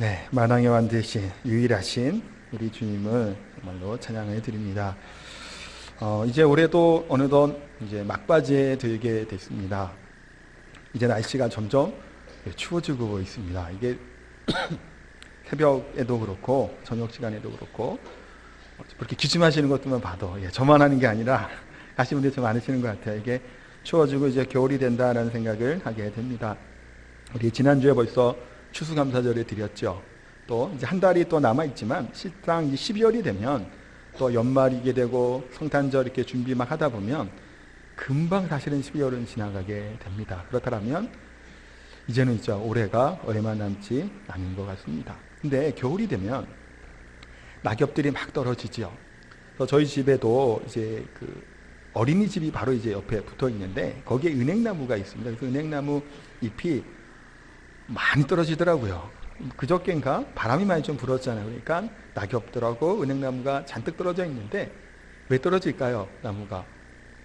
네, 만왕의 왕 대신 유일하신 우리 주님을 정말로 찬양해 드립니다. 이제 올해도 어느덧 이제 막바지에 들게 됐습니다. 이제 날씨가 점점 추워지고 있습니다. 이게 새벽에도 그렇고 저녁 시간에도 그렇고 그렇게 기침하시는 것들만 봐도 저만 하는 게 아니라 하시는 분들이 좀 많으시는 것 같아요. 이게 추워지고 이제 겨울이 된다라는 생각을 하게 됩니다. 우리 지난주에 벌써 추수감사절을 드렸죠. 또 이제 한 달이 또 남아 있지만 실상 12월이 되면 또 연말이게 되고 성탄절 이렇게 준비 막 하다 보면 금방 사실은 12월은 지나가게 됩니다. 그렇다면 이제는 이제 올해가 얼마 남지 않은 것 같습니다. 근데 겨울이 되면 낙엽들이 막 떨어지죠. 그래서 저희 집에도 이제 그 어린이집이 바로 이제 옆에 붙어 있는데 거기에 은행나무가 있습니다. 그래서 은행나무 잎이 많이 떨어지더라고요. 그저께인가 바람이 많이 좀 불었잖아요. 그러니까 낙엽들하고 은행나무가 잔뜩 떨어져 있는데 왜 떨어질까요? 나무가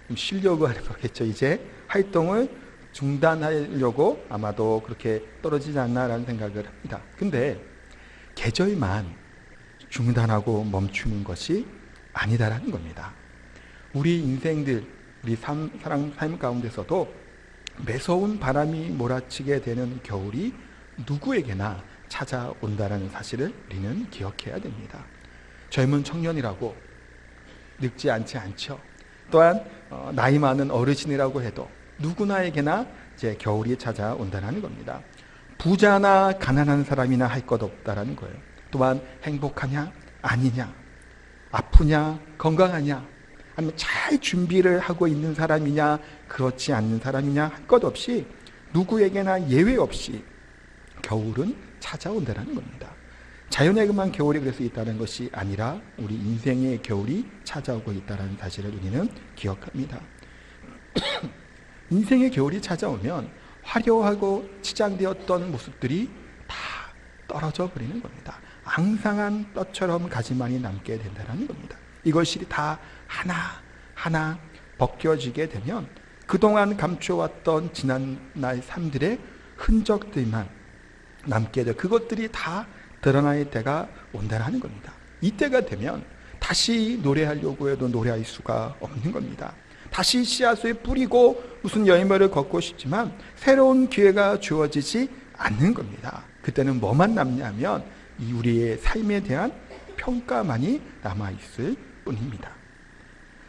좀 쉬려고 하는 거겠죠. 이제 활동을 중단하려고 아마도 그렇게 떨어지지 않나라는 생각을 합니다. 근데 계절만 중단하고 멈추는 것이 아니다라는 겁니다. 우리 인생들, 우리 삶 가운데서도 매서운 바람이 몰아치게 되는 겨울이 누구에게나 찾아온다는 사실을 우리는 기억해야 됩니다. 젊은 청년이라고 늙지 않죠. 또한 나이 많은 어르신이라고 해도 누구나에게나 이제 겨울이 찾아온다는 겁니다. 부자나 가난한 사람이나 할 것 없다라는 거예요. 또한 행복하냐 아니냐, 아프냐 건강하냐, 아니면 잘 준비를 하고 있는 사람이냐 그렇지 않는 사람이냐 할 것 없이 누구에게나 예외 없이 겨울은 찾아온다는 겁니다. 자연에게만 겨울이 그래서 있다는 것이 아니라 우리 인생의 겨울이 찾아오고 있다는 사실을 우리는 기억합니다. 인생의 겨울이 찾아오면 화려하고 치장되었던 모습들이 다 떨어져 버리는 겁니다. 앙상한 떡처럼 가지만이 남게 된다는 겁니다. 이것이 다 하나하나 벗겨지게 되면 그동안 감춰왔던 지난날 삶들의 흔적들만 남게 돼 그것들이 다 드러날 때가 온다는 겁니다. 이때가 되면 다시 노래하려고 해도 노래할 수가 없는 겁니다. 다시 씨앗을 뿌리고 무슨 열매를 걷고 싶지만 새로운 기회가 주어지지 않는 겁니다. 그때는 뭐만 남냐면 이 우리의 삶에 대한 평가만이 남아있을 뿐입니다.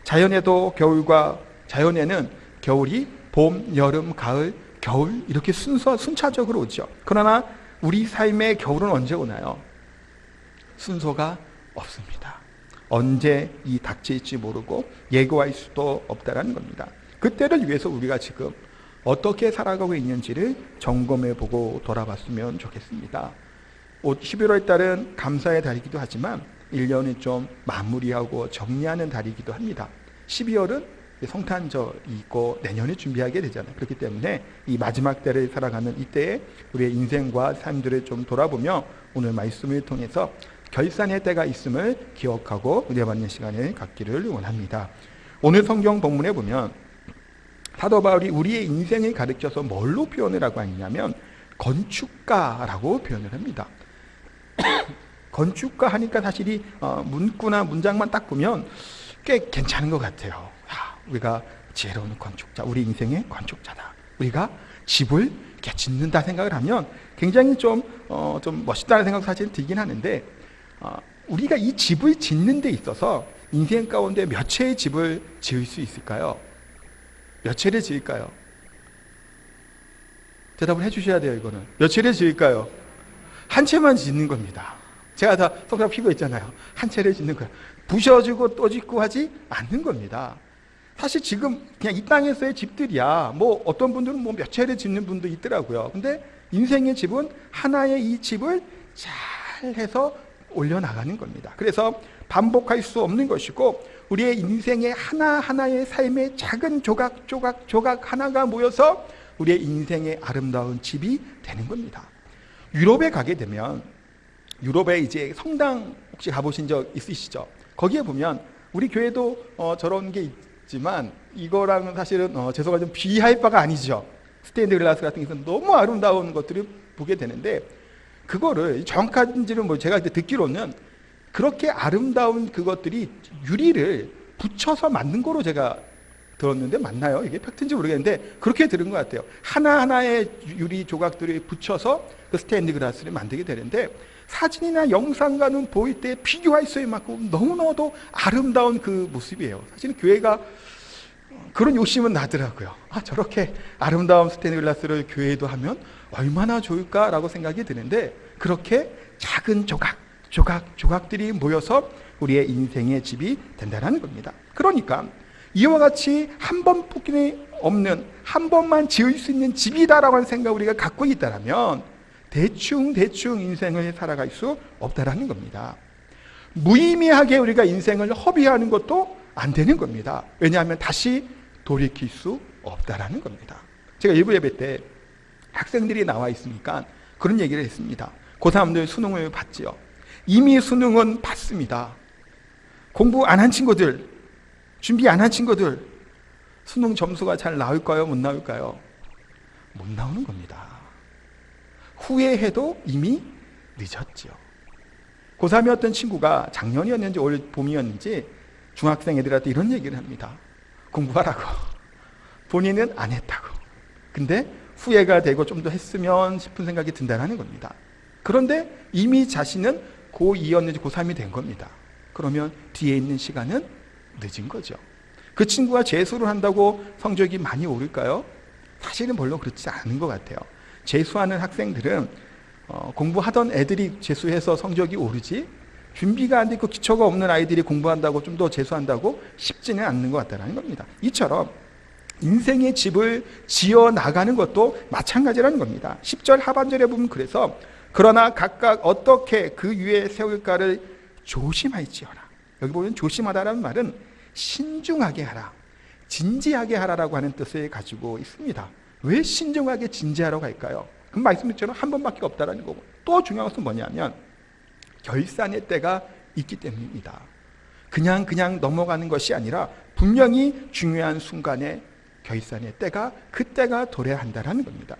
자연에는 겨울이 봄, 여름, 가을, 겨울 이렇게 순차적으로 오죠. 그러나 우리 삶의 겨울은 언제 오나요? 순서가 없습니다. 언제 이 닥칠지 모르고 예고할 수도 없다는 겁니다. 그때를 위해서 우리가 지금 어떻게 살아가고 있는지를 점검해보고 돌아봤으면 좋겠습니다. 11월 달은 감사의 달이기도 하지만 1년이 좀 마무리하고 정리하는 달이기도 합니다. 12월은 성탄절이 있고 내년에 준비하게 되잖아요. 그렇기 때문에 이 마지막 때를 살아가는 이때에 우리의 인생과 삶들을 좀 돌아보며 오늘 말씀을 통해서 결산의 때가 있음을 기억하고 은혜받는 시간을 갖기를 원합니다. 오늘 성경 본문에 보면 사도 바울이 우리의 인생을 가르쳐서 뭘로 표현을 하고 있냐면 건축가라고 표현을 합니다. 건축가 하니까 사실 이 문구나 문장만 딱 보면 꽤 괜찮은 것 같아요. 우리가 지혜로운 건축자, 우리 인생의 건축자다. 우리가 집을 이렇게 짓는다 생각을 하면 굉장히 좀 멋있다는 생각 사실 들긴 하는데 우리가 이 집을 짓는 데 있어서 인생 가운데 몇 채의 집을 지을 수 있을까요? 몇 채를 지을까요? 대답을 해주셔야 돼요. 이거는 몇 채를 지을까요? 한 채만 짓는 겁니다. 제가 다 성경 피고 있잖아요. 한 채를 짓는 거예요. 부셔지고 또 짓고 하지 않는 겁니다. 사실 지금 그냥 이 땅에서의 집들이야 뭐 어떤 분들은 뭐 몇 채를 짓는 분도 있더라고요. 근데 인생의 집은 하나의 이 집을 잘 해서 올려나가는 겁니다. 그래서 반복할 수 없는 것이고 우리의 인생의 하나하나의 삶의 작은 조각 하나가 모여서 우리의 인생의 아름다운 집이 되는 겁니다. 유럽에 가게 되면 유럽에 이제 성당 혹시 가보신 적 있으시죠? 거기에 보면 우리 교회도 저런 게 있지만 이거랑은 사실은 죄송하지만 좀 비할 바가 아니죠. 스테인드 글라스 같은 경우는 너무 아름다운 것들을 보게 되는데 그거를 정확한지는 뭐 제가 듣기로는 그렇게 아름다운 그것들이 유리를 붙여서 만든 거로 제가 들었는데 맞나요? 이게 팩트인지 모르겠는데 그렇게 들은 것 같아요. 하나하나의 유리 조각들을 붙여서 그 스테인드 글라스를 만들게 되는데 사진이나 영상과는 보일 때 비교할 수 있을 만큼 너무나도 아름다운 그 모습이에요. 사실은 교회가 그런 욕심은 나더라고요. 저렇게 아름다운 스테인드 글라스를 교회에도 하면 얼마나 좋을까라고 생각이 드는데 그렇게 작은 조각들이 모여서 우리의 인생의 집이 된다는 겁니다. 그러니까 이와 같이 한 번뿐이 없는, 한 번만 지을 수 있는 집이다라고 하는 생각을 우리가 갖고 있다면 대충 인생을 살아갈 수 없다라는 겁니다. 무의미하게 우리가 인생을 허비하는 것도 안 되는 겁니다. 왜냐하면 다시 돌이킬 수 없다라는 겁니다. 제가 일부 예배 때 학생들이 나와 있으니까 그런 얘기를 했습니다. 고3들 수능을 봤지요. 이미 수능은 봤습니다. 공부 안 한 친구들, 준비 안 한 친구들, 수능 점수가 잘 나올까요? 못 나올까요? 못 나오는 겁니다. 후회해도 이미 늦었죠. 고3이었던 친구가 작년이었는지 올 봄이었는지 중학생 애들한테 이런 얘기를 합니다. 공부하라고. 본인은 안 했다고. 근데 후회가 되고 좀 더 했으면 싶은 생각이 든다는 겁니다. 그런데 이미 자신은 고2였는지 고3이 된 겁니다. 그러면 뒤에 있는 시간은 늦은 거죠. 그 친구가 재수를 한다고 성적이 많이 오를까요? 사실은 별로 그렇지 않은 것 같아요. 재수하는 학생들은 공부하던 애들이 재수해서 성적이 오르지 준비가 안 되고 기초가 없는 아이들이 공부한다고 좀 더 재수한다고 쉽지는 않는 것 같다는 겁니다. 이처럼 인생의 집을 지어 나가는 것도 마찬가지라는 겁니다. 10절 하반절에 보면 그래서 그러나 각각 어떻게 그 위에 세울까를 조심할지어라. 여기 보면 조심하다라는 말은 신중하게 하라, 진지하게 하라라고 하는 뜻을 가지고 있습니다. 왜 신중하게 진지하라고 할까요? 그 말씀처럼 한 번밖에 없다라는 거고, 또 중요한 것은 뭐냐면 결산의 때가 있기 때문입니다. 그냥 넘어가는 것이 아니라 분명히 중요한 순간에 결산의 때가, 그때가 도래야 한다는 겁니다.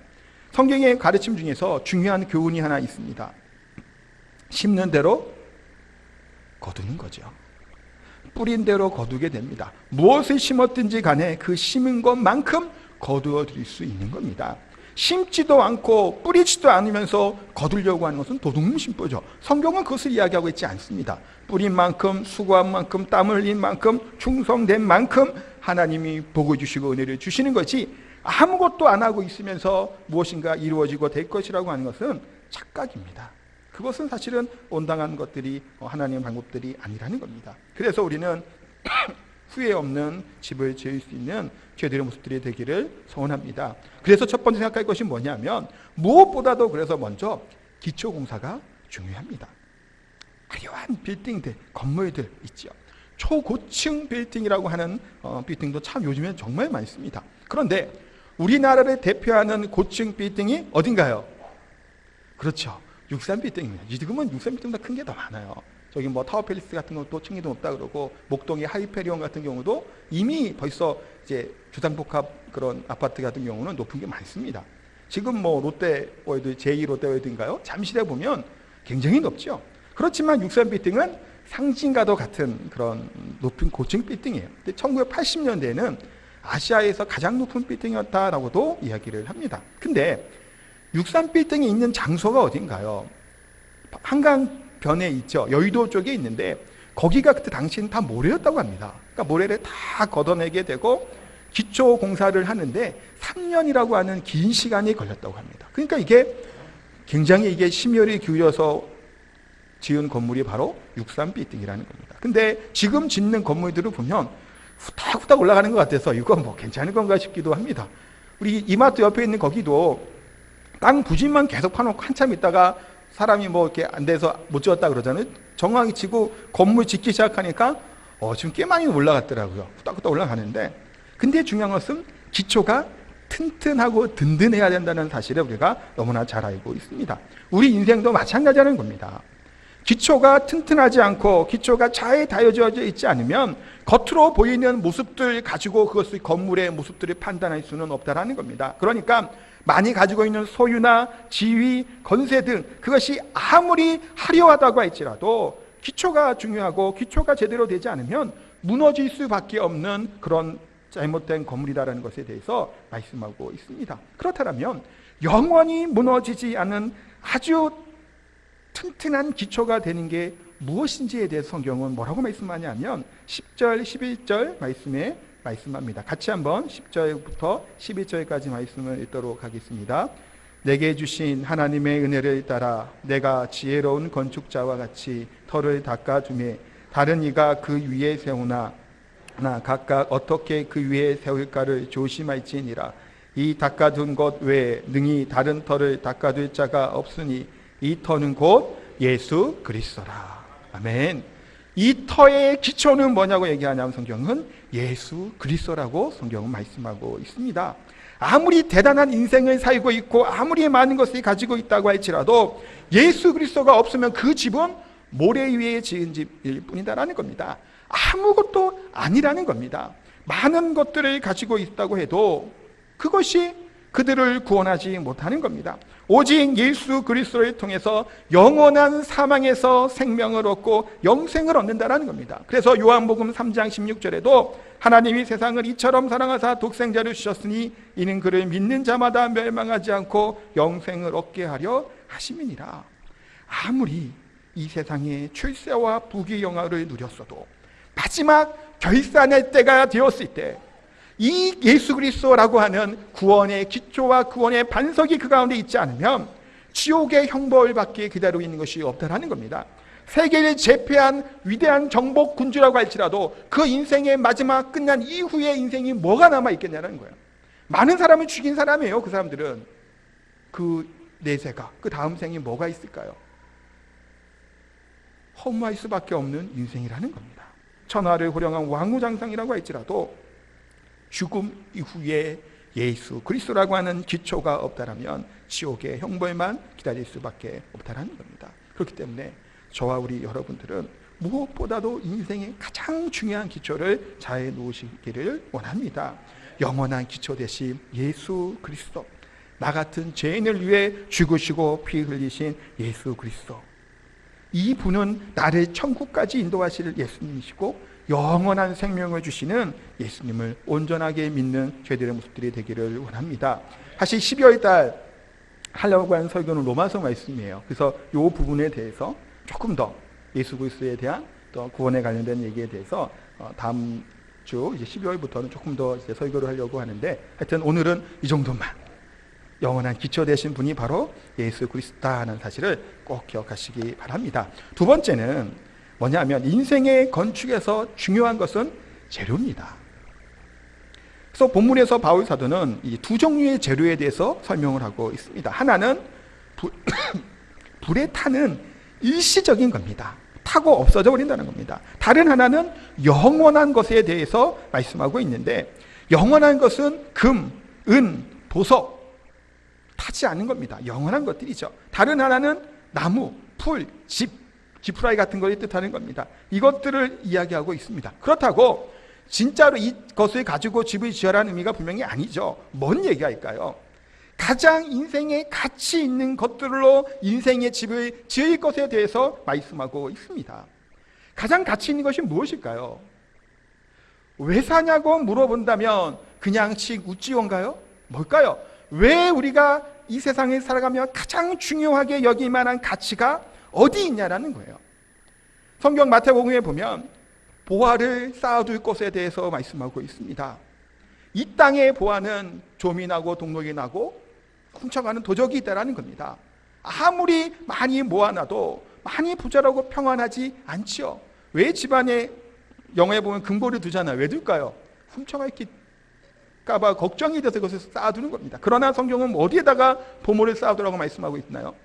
성경의 가르침 중에서 중요한 교훈이 하나 있습니다. 심는 대로 거두는 거죠. 뿌린 대로 거두게 됩니다. 무엇을 심었든지 간에 그 심은 것만큼 거두어 드릴 수 있는 겁니다. 심지도 않고 뿌리지도 않으면서 거두려고 하는 것은 도둑놈 심보죠. 성경은 그것을 이야기하고 있지 않습니다. 뿌린 만큼, 수고한 만큼, 땀 흘린 만큼, 충성된 만큼 하나님이 복을 주시고 은혜를 주시는 거지, 아무것도 안 하고 있으면서 무엇인가 이루어지고 될 것이라고 하는 것은 착각입니다. 그것은 사실은 온당한 것들이, 하나님의 방법들이 아니라는 겁니다. 그래서 우리는 후회 없는 집을 지을 수 있는 저희들의 모습들이 되기를 소원합니다. 그래서 첫 번째 생각할 것이 뭐냐면, 무엇보다도 그래서 먼저 기초공사가 중요합니다. 화려한 빌딩들, 건물들 있죠. 초고층 빌딩이라고 하는 빌딩도 참 요즘에 정말 많습니다. 그런데 우리나라를 대표하는 고층 빌딩이 어딘가요? 그렇죠, 63 빌딩입니다. 지금은 63 빌딩보다 큰 게 더 많아요. 저기 뭐 타워팰리스 같은 것도 층이 더 높다 그러고, 목동의 하이페리온 같은 경우도 이미 벌써 이제 주상복합 그런 아파트 같은 경우는 높은 게 많습니다. 지금 뭐 롯데월드, 제2롯데월드인가요? 잠실에 보면 굉장히 높죠. 그렇지만 63 빌딩은 상징과도 같은 그런 높은 고층 빌딩이에요. 근데 1980년대에는 아시아에서 가장 높은 빌딩이었다라고도 이야기를 합니다. 근데 63 빌딩이 있는 장소가 어딘가요? 한강변에 있죠. 여의도 쪽에 있는데 거기가 그때 당시는 다 모래였다고 합니다. 그러니까 모래를 다 걷어내게 되고 기초 공사를 하는데 3년이라고 하는 긴 시간이 걸렸다고 합니다. 그러니까 이게 굉장히 이게 심혈이 기울여서 지은 건물이 바로 63 빌딩이라는 겁니다. 근데 지금 짓는 건물들을 보면 후딱후딱 올라가는 것 같아서 이건 뭐 괜찮은 건가 싶기도 합니다. 우리 이마트 옆에 있는 거기도 땅 부지만 계속 파놓고 한참 있다가 사람이 뭐 이렇게 안 돼서 못 지었다 그러잖아요. 정확히 치고 건물 짓기 시작하니까 지금 꽤 많이 올라갔더라고요. 후딱후딱 올라가는데, 근데 중요한 것은 기초가 튼튼하고 든든해야 된다는 사실을 우리가 너무나 잘 알고 있습니다. 우리 인생도 마찬가지라는 겁니다. 기초가 튼튼하지 않고 기초가 잘 다져져 있지 않으면 겉으로 보이는 모습들 가지고 그것을 건물의 모습들을 판단할 수는 없다라는 겁니다. 그러니까 많이 가지고 있는 소유나 지위, 건세 등 그것이 아무리 화려하다고 할지라도 기초가 중요하고 기초가 제대로 되지 않으면 무너질 수밖에 없는 그런 잘못된 건물이다라는 것에 대해서 말씀하고 있습니다. 그렇다면 영원히 무너지지 않은 아주 튼튼한 기초가 되는 게 무엇인지에 대해서 성경은 뭐라고 말씀하냐면 10절, 11절 말씀에 말씀합니다. 같이 한번 10절부터 11절까지 말씀을 읽도록 하겠습니다. 내게 주신 하나님의 은혜를 따라 내가 지혜로운 건축자와 같이 터를 닦아주매 다른 이가 그 위에 세우나 나 각각 어떻게 그 위에 세울까를 조심할지니라. 이 닦아둔 것 외에 능히 다른 터를 닦아둘 자가 없으니 이 터는 곧 예수 그리스도라. 아멘. 이 터의 기초는 뭐냐고 얘기하냐면 성경은 예수 그리스도라고 성경은 말씀하고 있습니다. 아무리 대단한 인생을 살고 있고 아무리 많은 것을 가지고 있다고 할지라도 예수 그리스도가 없으면 그 집은 모래 위에 지은 집일 뿐이다라는 겁니다. 아무것도 아니라는 겁니다. 많은 것들을 가지고 있다고 해도 그것이 그들을 구원하지 못하는 겁니다. 오직 예수 그리스도를 통해서 영원한 사망에서 생명을 얻고 영생을 얻는다는 겁니다. 그래서 요한복음 3장 16절에도 하나님이 세상을 이처럼 사랑하사 독생자를 주셨으니 이는 그를 믿는 자마다 멸망하지 않고 영생을 얻게 하려 하심이니라. 아무리 이 세상의 출세와 부귀 영화를 누렸어도 마지막 결산의 때가 되었을 때 이 예수 그리스도라고 하는 구원의 기초와 구원의 반석이 그 가운데 있지 않으면 지옥의 형벌을 받기에 기다리고 있는 것이 없다라는 겁니다. 세계를 제패한 위대한 정복 군주라고 할지라도 그 인생의 마지막 끝난 이후의 인생이 뭐가 남아있겠냐는 거예요. 많은 사람을 죽인 사람이에요. 그 사람들은 그 내세가 그 다음 생이 뭐가 있을까요? 허무할 수밖에 없는 인생이라는 겁니다. 천하를 호령한 왕후장상이라고 할지라도 죽음 이후에 예수 그리스도라고 하는 기초가 없다라면 지옥의 형벌만 기다릴 수밖에 없다라는 겁니다. 그렇기 때문에 저와 우리 여러분들은 무엇보다도 인생의 가장 중요한 기초를 잘 놓으시기를 원합니다. 영원한 기초 되신 예수 그리스도, 나 같은 죄인을 위해 죽으시고 피 흘리신 예수 그리스도, 이 분은 나를 천국까지 인도하실 예수님이시고 영원한 생명을 주시는 예수님을 온전하게 믿는 저희들의 모습들이 되기를 원합니다. 사실 12월 달 하려고 하는 설교는 로마서 말씀이에요. 그래서 이 부분에 대해서 조금 더 예수 그리스도에 대한 또 구원에 관련된 얘기에 대해서 다음 주 이제 12월부터는 조금 더 이제 설교를 하려고 하는데, 하여튼 오늘은 이 정도만. 영원한 기초 되신 분이 바로 예수 그리스도라는 사실을 꼭 기억하시기 바랍니다. 두 번째는 뭐냐면 인생의 건축에서 중요한 것은 재료입니다. 그래서 본문에서 바울 사도는 이 두 종류의 재료에 대해서 설명을 하고 있습니다. 하나는 불에 타는 일시적인 겁니다. 타고 없어져 버린다는 겁니다. 다른 하나는 영원한 것에 대해서 말씀하고 있는데, 영원한 것은 금, 은, 보석, 타지 않는 겁니다. 영원한 것들이죠. 다른 하나는 나무, 풀, 집, 지푸라기 같은 것을 뜻하는 겁니다. 이것들을 이야기하고 있습니다. 그렇다고 진짜로 이것을 가지고 집을 지어라는 의미가 분명히 아니죠. 뭔 얘기할까요? 가장 인생에 가치 있는 것들로 인생의 집을 지을 것에 대해서 말씀하고 있습니다. 가장 가치 있는 것이 무엇일까요? 왜 사냐고 물어본다면 그냥 우찌원가요? 뭘까요? 왜 우리가 이 세상에 살아가며 가장 중요하게 여길 만한 가치가 어디 있냐라는 거예요. 성경 마태복음에 보면 보화를 쌓아둘 것에 대해서 말씀하고 있습니다. 이 땅의 보화는 좀이 나고 동록이 나고 훔쳐가는 도적이 있다라는 겁니다. 아무리 많이 모아놔도 많이 부자라고 평안하지 않지요. 왜 집안에 영화에 보면 금고를 두잖아요. 왜 둘까요? 훔쳐갈까 봐 걱정이 돼서 그것을 쌓아두는 겁니다. 그러나 성경은 어디에다가 보물을 쌓아두라고 말씀하고 있나요?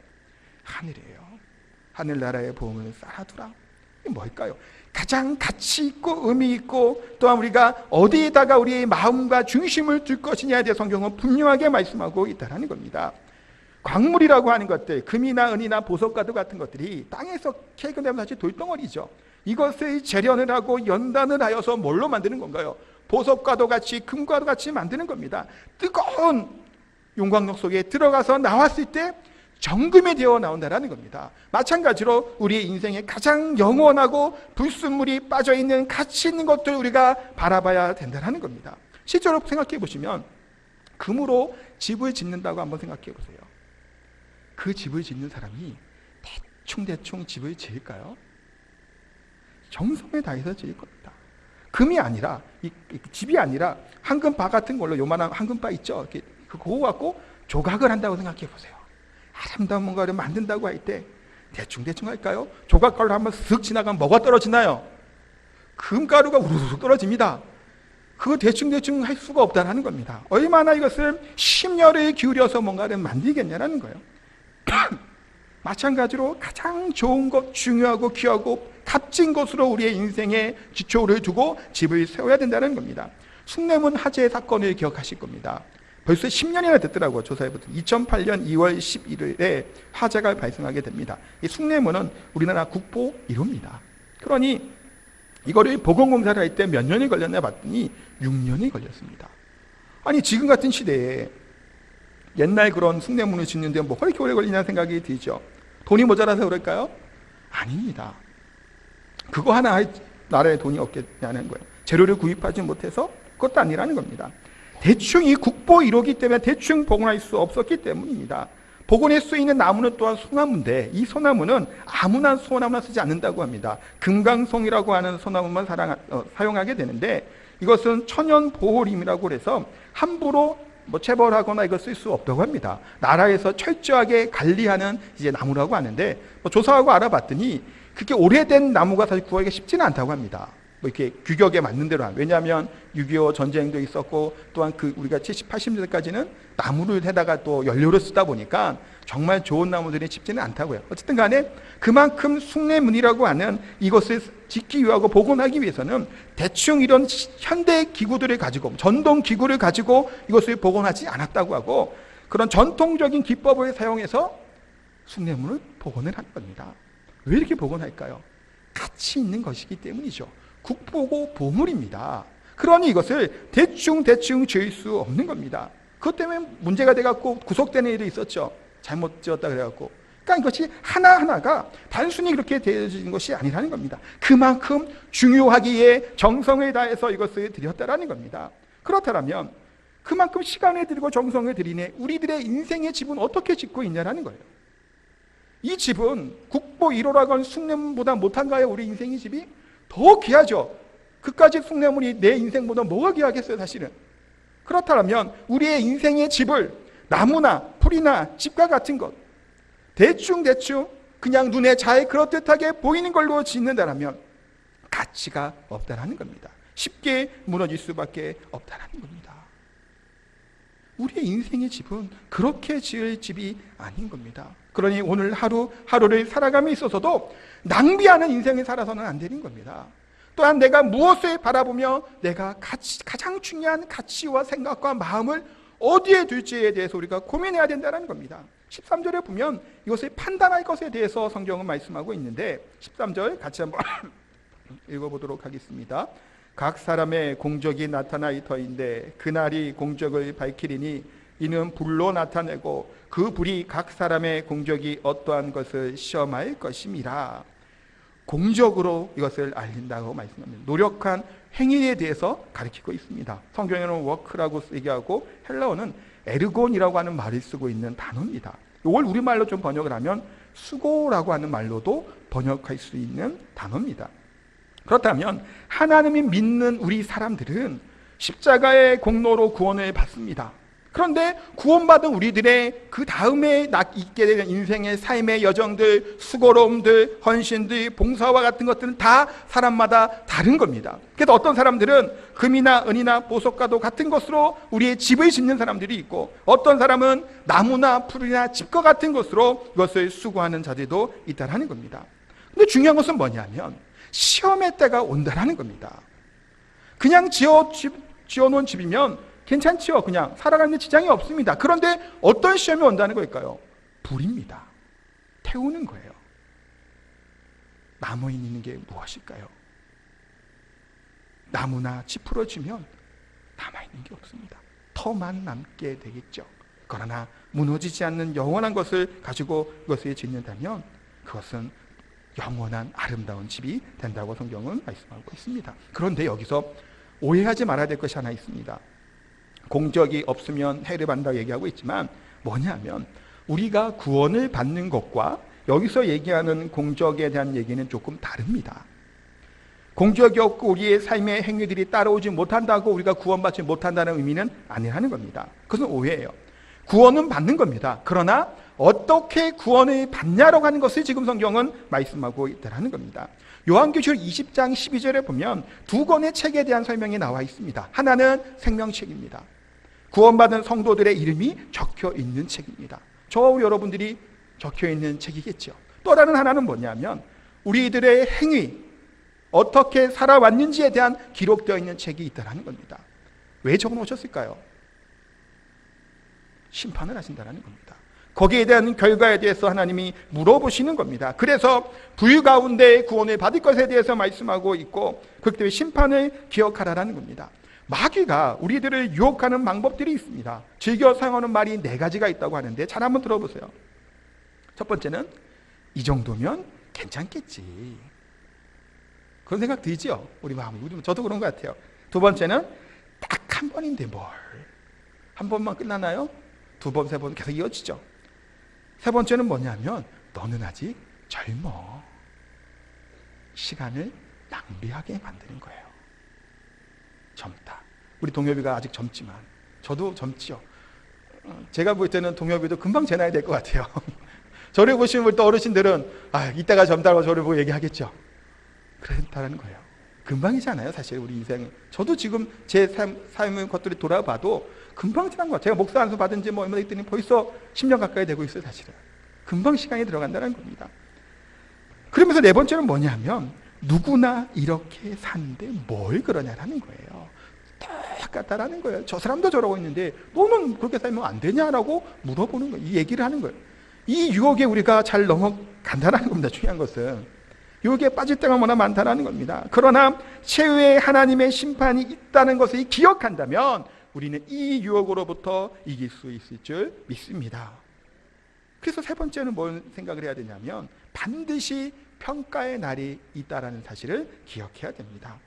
하늘이에요. 하늘나라의 보물을 쌓아두라. 이게 뭘까요? 가장 가치 있고 의미 있고 또한 우리가 어디에다가 우리의 마음과 중심을 둘 것이냐에 대해 성경은 분명하게 말씀하고 있다는 겁니다. 광물이라고 하는 것들, 금이나 은이나 보석과도 같은 것들이 땅에서 캐거되면 사실 돌덩어리죠. 이것을 재련을 하고 연단을 하여서 뭘로 만드는 건가요? 보석과도 같이 금과도 같이 만드는 겁니다. 뜨거운 용광로 속에 들어가서 나왔을 때 정금이 되어 나온다는 겁니다. 마찬가지로 우리의 인생에 가장 영원하고 불순물이 빠져있는 가치 있는 것들 우리가 바라봐야 된다는 겁니다. 실제로 생각해 보시면 금으로 집을 짓는다고 한번 생각해 보세요. 그 집을 짓는 사람이 대충 집을 지을까요? 정성을 다해서 지을 겁니다. 금이 아니라, 집이 아니라 황금바 같은 걸로, 요만한 황금바 있죠? 그거 갖고 조각을 한다고 생각해 보세요. 아름다운 뭔가를 만든다고 할 때 대충 할까요? 조각가루 한번 쓱 지나가면 뭐가 떨어지나요? 금가루가 우르르 떨어집니다. 그거 대충 할 수가 없다는 겁니다. 얼마나 이것을 심혈을 기울여서 뭔가를 만들겠냐는 거예요. 마찬가지로 가장 좋은 것, 중요하고 귀하고 값진 것으로 우리의 인생에 기초를 두고 집을 세워야 된다는 겁니다. 숭례문 화재 사건을 기억하실 겁니다. 벌써 10년이나 됐더라고요. 조사해보면 2008년 2월 11일에 화재가 발생하게 됩니다. 이 숭례문은 우리나라 국보 1호입니다. 그러니 이거를 보건공사를 할 때 몇 년이 걸렸나 봤더니 6년이 걸렸습니다. 아니 지금 같은 시대에 옛날 그런 숭례문을 짓는데 뭐 이렇게 오래 걸리냐는 생각이 들죠. 돈이 모자라서 그럴까요? 아닙니다. 그거 하나 할 나라에 돈이 없겠냐는 거예요. 재료를 구입하지 못해서 그것도 아니라는 겁니다. 대충 이 국보 1호기 때문에 대충 복원할 수 없었기 때문입니다. 복원에 쓰이는 나무는 또한 소나무인데 이 소나무는 아무나 소나무나 쓰지 않는다고 합니다. 금강송이라고 하는 소나무만 사용하게 되는데 이것은 천연보호림이라고 해서 함부로 체벌하거나 이걸 쓸 수 없다고 합니다. 나라에서 철저하게 관리하는 이제 나무라고 하는데 조사하고 알아봤더니 그렇게 오래된 나무가 사실 구하기가 쉽지는 않다고 합니다. 이렇게 규격에 맞는 대로 왜냐하면 6.25 전쟁도 있었고 또한 우리가 70, 80년대까지는 나무를 해다가 또 연료를 쓰다 보니까 정말 좋은 나무들이 쉽지는 않다고요. 어쨌든 간에 그만큼 숭례문이라고 하는 이것을 짓기 위하고 복원하기 위해서는 대충 이런 현대 기구들을 가지고 전동 기구를 가지고 이것을 복원하지 않았다고 하고 그런 전통적인 기법을 사용해서 숭례문을 복원을 한 겁니다. 왜 이렇게 복원할까요? 가치 있는 것이기 때문이죠. 국보고 보물입니다. 그러니 이것을 대충 지을 수 없는 겁니다. 그것 때문에 문제가 돼갖고 구속되는 일이 있었죠. 잘못 지었다 그래갖고. 그러니까 이것이 하나하나가 단순히 그렇게 되어진 것이 아니라는 겁니다. 그만큼 중요하기에 정성을 다해서 이것을 드렸다라는 겁니다. 그렇다면 그만큼 시간을 들이고 정성을 들이네 우리들의 인생의 집은 어떻게 짓고 있냐라는 거예요. 이 집은 국보 1호라고 하는 숭례문보다 못한가요? 우리 인생의 집이? 더 귀하죠. 그까지 숭례문이 내 인생보다 뭐가 귀하겠어요 사실은. 그렇다면 우리의 인생의 집을 나무나 풀이나 집과 같은 것 대충 그냥 눈에 잘 그럴듯하게 보이는 걸로 짓는다면 가치가 없다라는 겁니다. 쉽게 무너질 수밖에 없다라는 겁니다. 우리의 인생의 집은 그렇게 지을 집이 아닌 겁니다. 그러니 오늘 하루를 살아감에 있어서도 낭비하는 인생을 살아서는 안 되는 겁니다. 또한 내가 무엇을 바라보며 내가 가장 중요한 가치와 생각과 마음을 어디에 둘지에 대해서 우리가 고민해야 된다는 겁니다. 13절에 보면 이것을 판단할 것에 대해서 성경은 말씀하고 있는데 13절 같이 한번 읽어보도록 하겠습니다. 각 사람의 공적이 나타날 터인데 그날이 공적을 밝히리니 이는 불로 나타내고 그 불이 각 사람의 공적이 어떠한 것을 시험할 것임이라. 공적으로 이것을 알린다고 말씀합니다. 노력한 행위에 대해서 가르치고 있습니다. 성경에는 워크라고 얘기하고 헬라어는 에르곤이라고 하는 말을 쓰고 있는 단어입니다. 이걸 우리말로 좀 번역을 하면 수고라고 하는 말로도 번역할 수 있는 단어입니다. 그렇다면 하나님이 믿는 우리 사람들은 십자가의 공로로 구원을 받습니다. 그런데 구원받은 우리들의 그 다음에 있게 되는 인생의 삶의 여정들, 수고로움들, 헌신들, 봉사와 같은 것들은 다 사람마다 다른 겁니다. 그래서 어떤 사람들은 금이나 은이나 보석과도 같은 것으로 우리의 집을 짓는 사람들이 있고 어떤 사람은 나무나 풀이나 집과 같은 것으로 이것을 수고하는 자들도 있다는 겁니다. 근데 중요한 것은 뭐냐면 시험의 때가 온다는 겁니다. 그냥 지어놓은 집이면 괜찮지요. 그냥 살아가는 데 지장이 없습니다. 그런데 어떤 시험이 온다는 걸까요? 불입니다. 태우는 거예요. 남아있는 게 무엇일까요? 나무나 집 풀어지면 남아있는 게 없습니다. 터만 남게 되겠죠. 그러나 무너지지 않는 영원한 것을 가지고 그것을 짓는다면 그것은 영원한 아름다운 집이 된다고 성경은 말씀하고 있습니다. 그런데 여기서 오해하지 말아야 될 것이 하나 있습니다. 공적이 없으면 해를 받는다고 얘기하고 있지만 뭐냐면 우리가 구원을 받는 것과 여기서 얘기하는 공적에 대한 얘기는 조금 다릅니다. 공적이 없고 우리의 삶의 행위들이 따라오지 못한다고 우리가 구원받지 못한다는 의미는 아니라는 겁니다. 그것은 오해예요. 구원은 받는 겁니다. 그러나 어떻게 구원을 받냐라고 하는 것을 지금 성경은 말씀하고 있다는 겁니다. 요한계시록 20장 12절에 보면 두 권의 책에 대한 설명이 나와 있습니다. 하나는 생명책입니다. 구원받은 성도들의 이름이 적혀 있는 책입니다. 저와 여러분들이 적혀 있는 책이겠죠. 또 다른 하나는 뭐냐면 우리들의 행위, 어떻게 살아왔는지에 대한 기록되어 있는 책이 있다는 겁니다. 왜 적어놓으셨을까요? 심판을 하신다는 겁니다. 거기에 대한 결과에 대해서 하나님이 물어보시는 겁니다. 그래서 불 가운데 구원을 받을 것에 대해서 말씀하고 있고 그렇기 때문에 심판을 기억하라는 겁니다. 마귀가 우리들을 유혹하는 방법들이 있습니다. 즐겨 사용하는 말이 4가지가 있다고 하는데 잘 한번 들어보세요. 첫 번째는 이 정도면 괜찮겠지. 그런 생각 들죠? 우리 마음이. 저도 그런 것 같아요. 두 번째는 딱 한 번인데 뭘. 한 번만 끝나나요? 2번, 3번 계속 이어지죠. 세 번째는 뭐냐면 너는 아직 젊어. 시간을 낭비하게 만드는 거예요. 젊다. 우리 동엽이가 아직 젊지만 저도 젊지요. 제가 볼 때는 동엽이도 금방 제 나이 될 것 같아요. 저를 보시면 또 어르신들은 이따가 젊다고 저를 보고 얘기하겠죠. 그렇다는 거예요. 금방이잖아요, 사실 우리 인생. 저도 지금 제 삶의 것들을 돌아봐도 금방 지난 것 같아요. 제가 목사 안수 받은 지 얼마 됐더니 벌써 10년 가까이 되고 있어요, 사실은. 금방 시간이 들어간다는 겁니다. 그러면서 네 번째는 뭐냐면 누구나 이렇게 사는데 뭘 그러냐라는 거예요. 똑같다라는 거예요. 저 사람도 저러고 있는데 너는 그렇게 살면 안 되냐라고 물어보는 거예요. 이 얘기를 하는 거예요. 이 유혹에 우리가 잘 넘어간다는 겁니다. 중요한 것은 유혹에 빠질 때가 너무나 많다는 겁니다. 그러나 최후에 하나님의 심판이 있다는 것을 기억한다면 우리는 이 유혹으로부터 이길 수 있을 줄 믿습니다. 그래서 세 번째는 뭘 생각을 해야 되냐면 반드시 평가의 날이 있다는 사실을 기억해야 됩니다.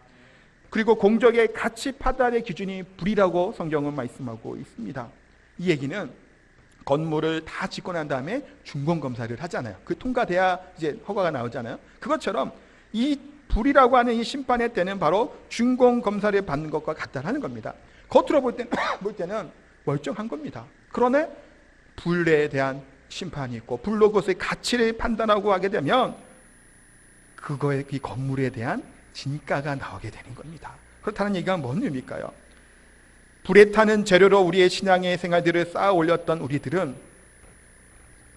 그리고 공적의 가치 판단의 기준이 불이라고 성경은 말씀하고 있습니다. 이 얘기는 건물을 다 짓고 난 다음에 준공검사를 하잖아요. 그 통과돼야 이제 허가가 나오잖아요. 그것처럼 이 불이라고 하는 이 심판의 때는 바로 준공검사를 받는 것과 같다는 겁니다. 겉으로 볼 때는 멀쩡한 겁니다. 그러나 불에 대한 심판이 있고 불로 그것의 가치를 판단하고 하게 되면 그거의 이 건물에 대한 진가가 나오게 되는 겁니다. 그렇다는 얘기가 뭔 의미일까요? 불에 타는 재료로 우리의 신앙의 생활들을 쌓아 올렸던 우리들은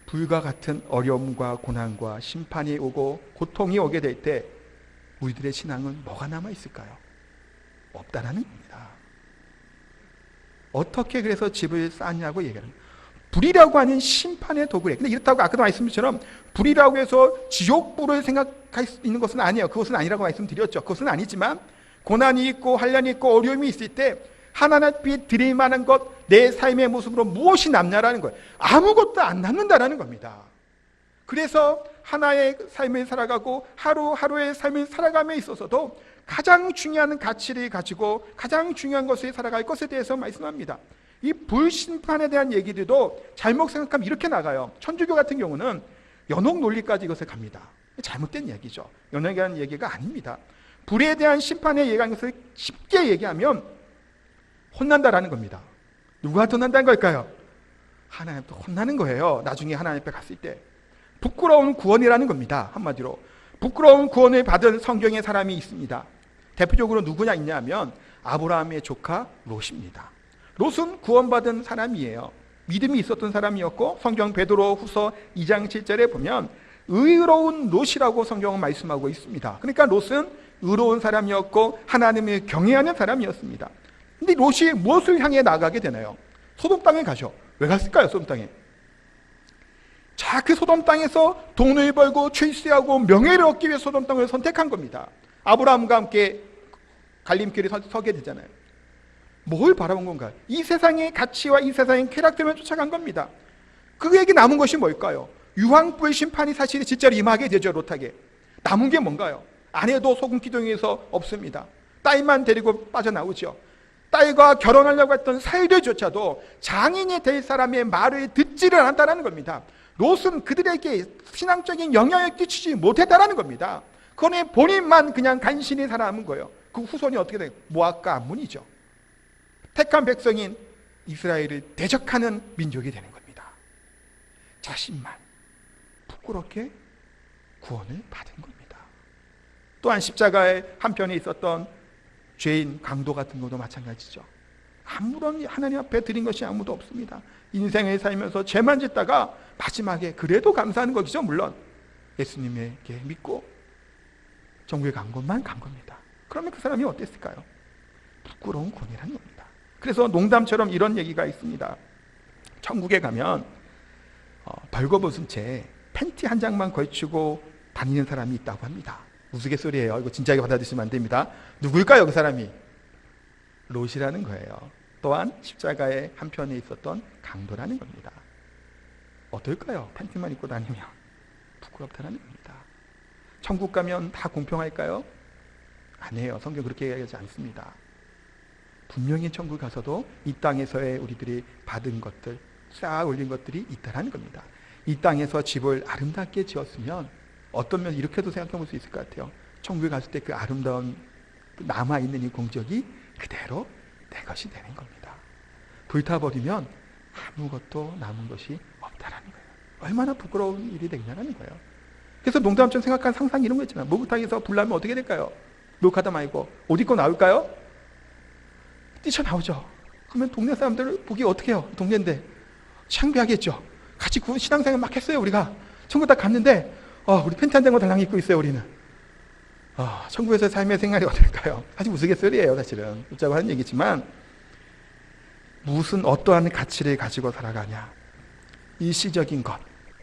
불과 같은 어려움과 고난과 심판이 오고 고통이 오게 될 때 우리들의 신앙은 뭐가 남아 있을까요? 없다라는 겁니다. 어떻게 그래서 집을 쌓냐고 얘기하는 거예요. 불이라고 하는 심판의 도구래. 근데 이렇다고 아까도 말씀드렸처럼 불이라고 해서 지옥불을 생각할 수 있는 것은 아니에요. 그것은 아니라고 말씀드렸죠. 그것은 아니지만 고난이 있고 환난이 있고 어려움이 있을 때 하나님 앞에 드릴 만한 것, 내 삶의 모습으로 무엇이 남냐라는 거예요. 아무것도 안 남는다라는 겁니다. 그래서 하나의 삶을 살아가고 하루하루의 삶을 살아감에 있어서도 가장 중요한 가치를 가지고 가장 중요한 것을 살아갈 것에 대해서 말씀합니다. 이 불심판에 대한 얘기들도 잘못 생각하면 이렇게 나가요. 천주교 같은 경우는 연옥 논리까지 이것을 갑니다. 잘못된 얘기죠. 연옥에 대한 얘기가 아닙니다. 불에 대한 심판에 얘기한 것을 쉽게 얘기하면 혼난다라는 겁니다. 누구한테 혼난다는 걸까요? 하나님한테 혼나는 거예요. 나중에 하나님 앞에 갔을 때. 부끄러운 구원이라는 겁니다. 한마디로. 부끄러운 구원을 받은 성경의 사람이 있습니다. 대표적으로 누구냐 있냐면 아브라함의 조카 롯입니다. 롯은 구원받은 사람이에요. 믿음이 있었던 사람이었고 성경 베드로후서 2장 7절에 보면 의로운 롯이라고 성경은 말씀하고 있습니다. 그러니까 롯은 의로운 사람이었고 하나님을 경외하는 사람이었습니다. 근데 롯이 무엇을 향해 나가게 되나요? 소돔 땅에 가죠. 왜 갔을까요? 소돔 땅에. 자, 그 소돔 땅에서 돈을 벌고 출세하고 명예를 얻기 위해 소돔 땅을 선택한 겁니다. 아브라함과 함께 갈림길에 서게 되잖아요. 뭘 바라본 건가요? 이 세상의 가치와 이 세상의 쾌락들만 쫓아간 겁니다. 그에게 남은 것이 뭘까요? 유황불 심판이 사실 진짜로 임하게 되죠. 롯에게 남은 게 뭔가요? 아내도 소금 기둥에서 없습니다. 딸만 데리고 빠져나오죠. 딸과 결혼하려고 했던 사이들조차도 장인이 될 사람의 말을 듣지를 않았다는 겁니다. 롯은 그들에게 신앙적인 영향을 끼치지 못했다는 겁니다. 그러니 본인만 그냥 간신히 살아남은 거예요. 그 후손이 어떻게 돼요? 모압과 암몬이죠. 택한 백성인 이스라엘을 대적하는 민족이 되는 겁니다. 자신만 부끄럽게 구원을 받은 겁니다. 또한 십자가의 한편에 있었던 죄인 강도 같은 것도 마찬가지죠. 아무런 하나님 앞에 드린 것이 아무도 없습니다. 인생을 살면서 죄만 짓다가 마지막에 그래도 감사하는 거죠. 물론 예수님에게 믿고 천국에 간 것만 간 겁니다. 그러면 그 사람이 어땠을까요? 부끄러운 구원이라는 겁니다. 그래서 농담처럼 이런 얘기가 있습니다. 천국에 가면 벌거벗은 채 팬티 한 장만 걸치고 다니는 사람이 있다고 합니다. 우스갯소리예요. 이거 진지하게 받아들이시면 안 됩니다. 누구일까요? 그 사람이 롯이라는 거예요. 또한 십자가의 한편에 있었던 강도라는 겁니다. 어떨까요? 팬티만 입고 다니면 부끄럽다는 겁니다. 천국 가면 다 공평할까요? 아니에요. 성경 그렇게 얘기하지 않습니다. 분명히 천국 가서도 이 땅에서의 우리들이 받은 것들, 쌓아 올린 것들이 있다는 겁니다. 이 땅에서 집을 아름답게 지었으면 어떤 면 이렇게도 생각해 볼 수 있을 것 같아요. 천국에 갔을 때 그 아름다운 남아있는 이 공적이 그대로 내 것이 되는 겁니다. 불타버리면 아무것도 남은 것이 없다라는 거예요. 얼마나 부끄러운 일이 되냐는 거예요. 그래서 농담처럼 생각한 상상 이런 거 있잖아요. 목욕탕에서 불 나면 어떻게 될까요? 목욕하다 말고 옷 입고 나올까요? 뛰쳐나오죠. 그러면 동네 사람들 보기 어떻게 해요? 동네인데 창피하겠죠. 같이 신앙생활 막 했어요. 우리가 천국 딱 갔는데 우리 팬티 한 장만 달랑 입고 있어요. 우리는 천국에서 삶의 생활이 어떨까요? 사실 우스갯소리예요. 사실은 웃자고 하는 얘기지만 무슨 어떠한 가치를 가지고 살아가냐, 일시적인 것,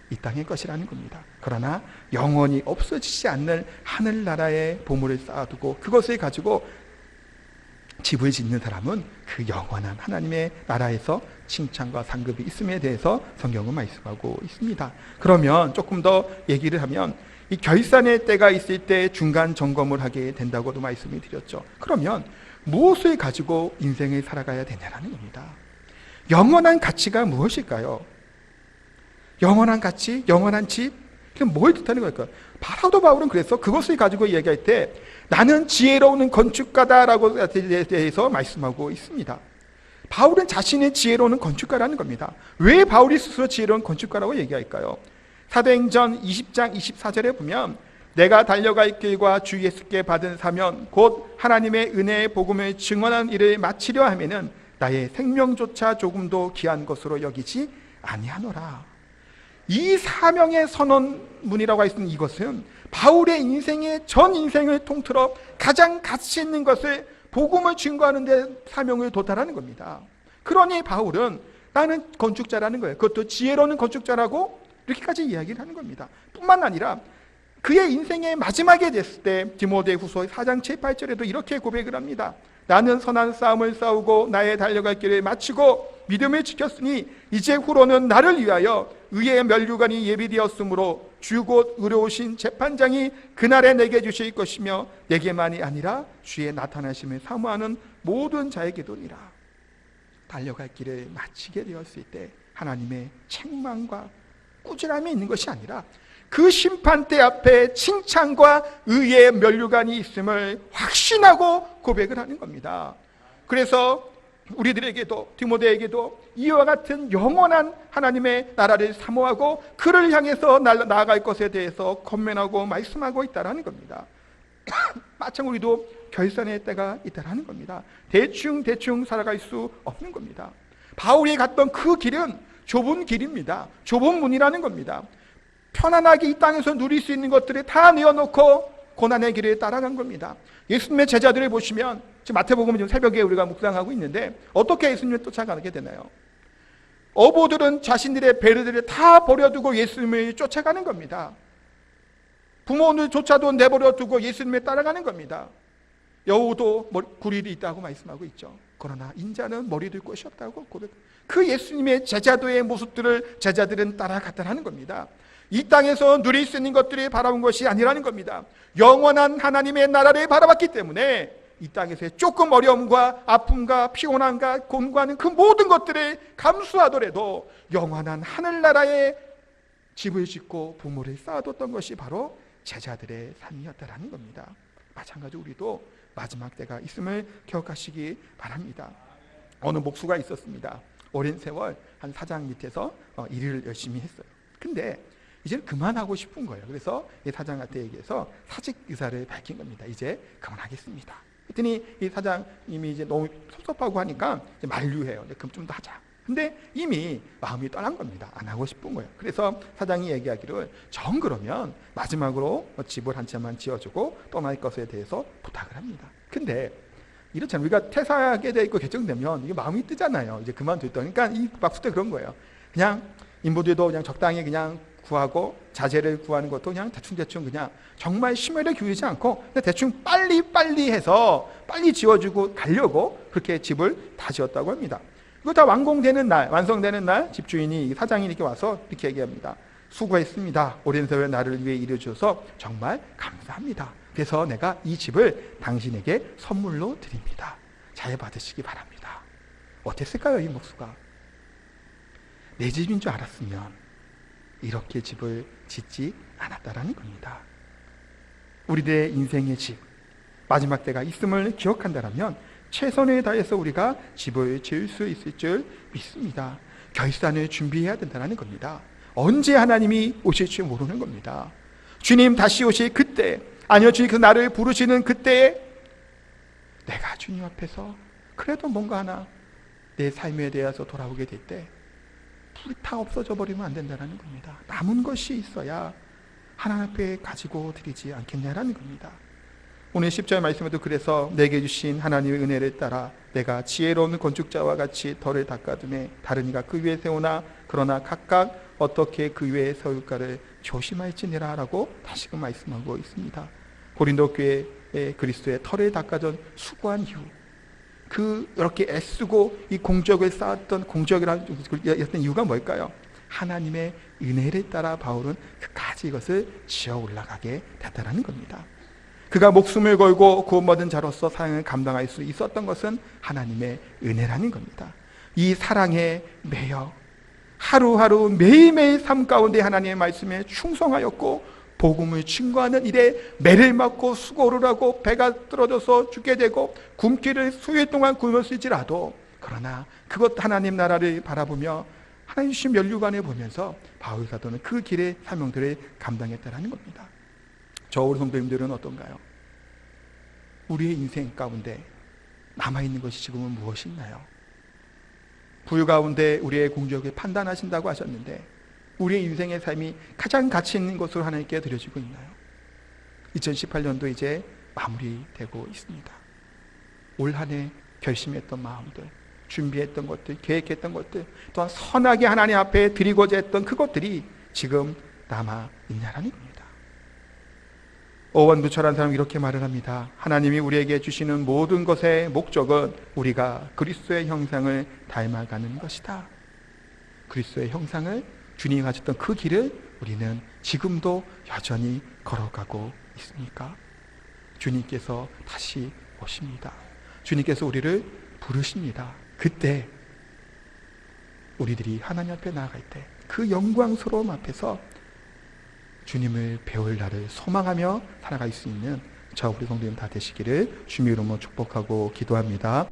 이 땅의 것이라는 겁니다. 그러나 영원히 없어지지 않는 하늘나라의 보물을 쌓아두고 그것을 가지고 집을 짓는 사람은 그 영원한 하나님의 나라에서 칭찬과 상급이 있음에 대해서 성경은 말씀하고 있습니다. 그러면 조금 더 얘기를 하면 이 결산의 때가 있을 때 중간 점검을 하게 된다고도 말씀을 드렸죠. 그러면 무엇을 가지고 인생을 살아가야 되냐라는 겁니다. 영원한 가치가 무엇일까요? 영원한 가치, 영원한 집, 그럼 뭘 뜻하는 걸까요? 사도 바울은 그래서 그것을 가지고 얘기할 때 나는 지혜로운 건축가다라고 대해서 말씀하고 있습니다. 바울은 자신의 지혜로운 건축가라는 겁니다. 왜 바울이 스스로 지혜로운 건축가라고 얘기할까요? 사도행전 20장 24절에 보면 내가 달려갈 길과 주 예수께 받은 사명 곧 하나님의 은혜의 복음을 증언한 일을 마치려 하면은 나의 생명조차 조금도 귀한 것으로 여기지 아니하노라. 이 사명의 선언문이라고 할 수 있는 이것은 바울의 인생의 전 인생을 통틀어 가장 가치 있는 것을 복음을 증거하는 데 사명을 도달하는 겁니다. 그러니 바울은 나는 건축자라는 거예요. 그것도 지혜로운 건축자라고 이렇게까지 이야기를 하는 겁니다. 뿐만 아니라 그의 인생의 마지막에 됐을 때 디모데후서 4장 7, 8절에도 이렇게 고백을 합니다. 나는 선한 싸움을 싸우고 나의 달려갈 길을 마치고 믿음을 지켰으니 이제 후로는 나를 위하여 의의 면류관이 예비되었으므로 주 곧 의로우신 재판장이 그날에 내게 주실 것이며 내게만이 아니라 주의 나타나심을 사모하는 모든 자에게도니라. 달려갈 길을 마치게 되었을 때 하나님의 책망과 꾸지람이 있는 것이 아니라 그 심판대 앞에 칭찬과 의의 면류관이 있음을 확신하고 고백을 하는 겁니다. 그래서 우리들에게도 디모데에게도 이와 같은 영원한 하나님의 나라를 사모하고 그를 향해서 나아갈 것에 대해서 권면하고 말씀하고 있다는 겁니다. 마찬가지로 우리도 결산의 때가 있다는 겁니다. 대충 살아갈 수 없는 겁니다. 바울이 갔던 그 길은 좁은 길입니다. 좁은 문이라는 겁니다. 편안하게 이 땅에서 누릴 수 있는 것들을 다 내어놓고 고난의 길을 따라간 겁니다. 예수님의 제자들을 보시면 지금 마태복음 지금 새벽에 우리가 묵상하고 있는데 어떻게 예수님을 쫓아가게 되나요? 어부들은 자신들의 배를 다 버려두고 예수님을 쫓아가는 겁니다. 부모들조차도 내버려두고 예수님을 따라가는 겁니다. 여우도 구릴이 있다고 말씀하고 있죠. 그러나 인자는 머리둘 곳이 없다고 고백. 그 예수님의 제자도의 모습들을 제자들은 따라갔다는 겁니다. 이 땅에서 누릴 수 있는 것들을 바라본 것이 아니라는 겁니다. 영원한 하나님의 나라를 바라봤기 때문에 이 땅에서의 조금 어려움과 아픔과 피곤함과 곤고하는 그 모든 것들을 감수하더라도 영원한 하늘나라에 집을 짓고 부모를 쌓아뒀던 것이 바로 제자들의 삶이었다라는 겁니다. 마찬가지로 우리도 마지막 때가 있음을 기억하시기 바랍니다. 어느 목수가 있었습니다. 오랜 세월 한 사장 밑에서 일을 열심히 했어요. 근데 이제 그만하고 싶은 거예요. 그래서 이 사장한테 얘기해서 사직 의사를 밝힌 겁니다. 이제 그만하겠습니다. 그랬더니 이 사장님이 이제 너무 섭섭하고 하니까 이제 만류해요. 그럼 좀 더 하자. 근데 이미 마음이 떠난 겁니다. 안 하고 싶은 거예요. 그래서 사장이 얘기하기를 정 그러면 마지막으로 집을 한 채만 지어주고 떠날 것에 대해서 부탁을 합니다. 근데 이렇잖아요. 우리가 퇴사하게 돼 있고 결정되면 이게 마음이 뜨잖아요. 이제 그만둘 때. 그러니까 이 박수 때 그런 거예요. 그냥 인부들도 그냥 적당히 그냥 구하고 자재를 구하는 것도 그냥 대충 그냥 정말 심혈을 기울이지 않고 대충 빨리 해서 빨리 지어주고 가려고 그렇게 집을 다 지었다고 합니다. 이거 다 완성되는 날 집주인이 사장이 이렇게 와서 이렇게 얘기합니다. 수고했습니다. 오랜 세월 나를 위해 일해주셔서 정말 감사합니다. 그래서 내가 이 집을 당신에게 선물로 드립니다. 잘 받으시기 바랍니다. 어땠을까요, 이 목수가? 내 집인 줄 알았으면 이렇게 집을 짓지 않았다라는 겁니다. 우리들의 인생의 집, 마지막 때가 있음을 기억한다면 최선을 다해서 우리가 집을 지을 수 있을 줄 믿습니다. 결산을 준비해야 된다는 겁니다. 언제 하나님이 오실지 모르는 겁니다. 주님 다시 오실 그때, 아니요 주님께서 나를 부르시는 그때에 내가 주님 앞에서 그래도 뭔가 하나 내 삶에 대해서 돌아오게 될 때 불이 다 없어져 버리면 안 된다는 겁니다. 남은 것이 있어야 하나님 앞에 가지고 드리지 않겠냐라는 겁니다. 오늘 10절 말씀에도 그래서 내게 주신 하나님의 은혜를 따라 내가 지혜로운 건축자와 같이 덜을 닦아두매 다른 이가 그 위에 세우나 그러나 각각 어떻게 그 위에 세울까를 조심할지니라 라고 다시금 말씀하고 있습니다. 고린도 교회에 그리스도의 털을 닦아준 수고한 이후 이렇게 애쓰고 이 공적을 쌓았던 공적이라는 이유가 뭘까요? 하나님의 은혜를 따라 바울은 끝까지 이것을 지어 올라가게 됐다는 겁니다. 그가 목숨을 걸고 구원 받은 자로서 사랑을 감당할 수 있었던 것은 하나님의 은혜라는 겁니다. 이 사랑에 매여 하루하루 매일매일 삶 가운데 하나님의 말씀에 충성하였고 복음을 증거하는 일에 매를 맞고 수고를 하고 배가 떨어져서 죽게 되고 굶기를 수일 동안 굶었을지라도 그러나 그것 하나님 나라를 바라보며 하나님 주신 면류관을 보면서 바울 사도는 그 길의 사명들을 감당했다는 겁니다. 저 우리 성도님들은 어떤가요? 우리의 인생 가운데 남아있는 것이 지금은 무엇이 있나요? 부유 가운데 우리의 공적을 판단하신다고 하셨는데 우리의 인생의 삶이 가장 가치 있는 것으로 하나님께 드려지고 있나요? 2018년도 이제 마무리되고 있습니다. 올 한 해 결심했던 마음들, 준비했던 것들, 계획했던 것들, 또한 선하게 하나님 앞에 드리고자 했던 그것들이 지금 남아있냐라는 겁니다. 오원부철한 사람은 이렇게 말을 합니다. 하나님이 우리에게 주시는 모든 것의 목적은 우리가 그리스도의 형상을 닮아가는 것이다. 그리스도의 형상을 주님이 가셨던 그 길을 우리는 지금도 여전히 걸어가고 있습니까? 주님께서 다시 오십니다. 주님께서 우리를 부르십니다. 그때 우리들이 하나님 앞에 나아갈 때 그 영광스러움 앞에서 주님을 배울 날을 소망하며 살아갈 수 있는 저 우리 성도님 다 되시기를 주님의 이름으로 축복하고 기도합니다.